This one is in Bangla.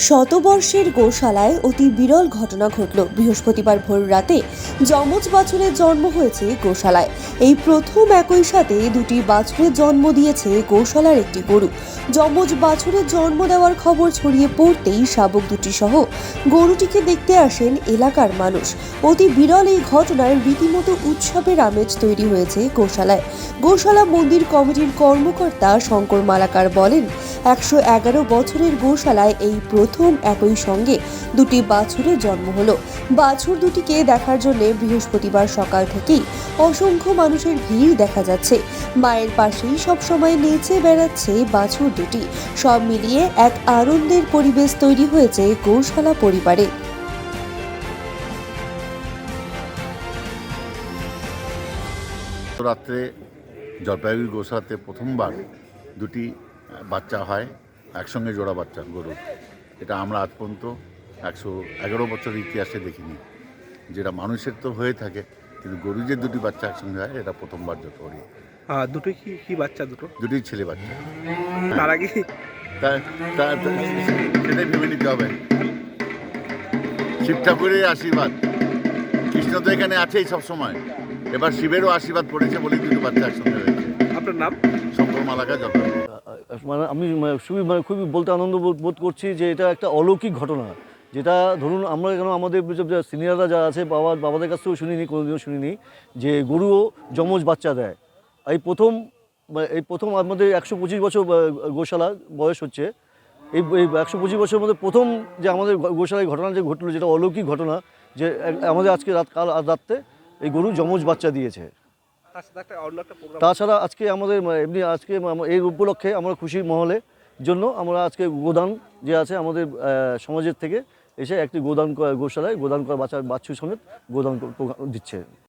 শতবর্ষের গোশালায় অতি বিরল ঘটনা ঘটল। বৃহস্পতিবার ভোর রাতে যমজ বাছুরের জন্ম হয়েছে গোশালায়। এই প্রথম একই সাথে দুটি বাছুরের জন্ম দিয়েছে গোশালার একটি গরু। যমজ বাছুরের জন্ম দেওয়ার খবর ছড়িয়ে পড়তেই শাবক দুটি সহ গরুটিকে দেখতে আসেন এলাকার মানুষ। অতি বিরল এই ঘটনার রীতিমতো উৎসবের আমেজ তৈরি হয়েছে গোশালায়। গোশালা মন্দির কমিটির কর্মকর্তা শঙ্কর মালাকার বলেন, 111 বছরের গোশালায় এই প্রথম একই সঙ্গে দুটি বাছুরের জন্ম হলো। বাছুর দুটিকে দেখার জন্য বৃহস্পতিবার সকাল থেকেই অসংখ্য মানুষের ভিড় দেখা যাচ্ছে। মায়ের পাশেই সবসময় নেচে বেড়াচ্ছে বাছুর দুটি। সব মিলিয়ে এক আনন্দের পরিবেশ তৈরি হয়েছে গোশালা পরিবারে। রাত্রে জলপাইগুড়ি গোশালাতে প্রথমবার দুটি বাচ্চা হয়, একসঙ্গে জোড়া বাচ্চা গরু। এটা আমরা আজ পর্যন্ত 111 বছরের ইতিহাসে দেখিনি। যেটা মানুষের তো হয়ে থাকে, কিন্তু গরু যে দুটি বাচ্চা একসঙ্গে হয় এটা প্রথমবার যত করি। দুটো কি বাচ্চা? দুটি ছেলে বাচ্চা। তার আগে সেটাই ভেবে নিতে হবে। শিব ঠাকুরের আশীর্বাদ, কৃষ্ণ তো এখানে আছেই সবসময়, এবার শিবেরও আশীর্বাদ পড়েছে বলেই দুটো বাচ্চা একসঙ্গে হয়েছে। আপনার নাম? শঙ্কর মালাকা জলপাইগুড়ি। আমি খুবই বলতে আনন্দ বোধ করছি যে এটা একটা অলৌকিক ঘটনা, যেটা ধরুন আমরা কেন আমাদের সিনিয়ররা যারা আছে বাবাদের কাছ থেকেও শুনিনি, কোনোদিনও শুনিনি যে গরুও যমজ বাচ্চা দেয়। এই প্রথম আমাদের 125 বছর গোশালা বয়স হচ্ছে। এই 125 বছরের মধ্যে প্রথম যে আমাদের গোশালায় ঘটনা যে ঘটলো, যেটা অলৌকিক ঘটনা, যে আমাদের আজকে কাল রাত্রে এই গরু যমজ বাচ্চা দিয়েছে। তাছাড়া আজকে আমাদের এমনি আজকে এই উপলক্ষে আমরা খুশি মহলে জন্য আমরা আজকে গোদান যে আছে আমাদের সমাজের থেকে এসে একটি গোশালায় গোদান করা বাচ্চু সমেত গোদান দিচ্ছে।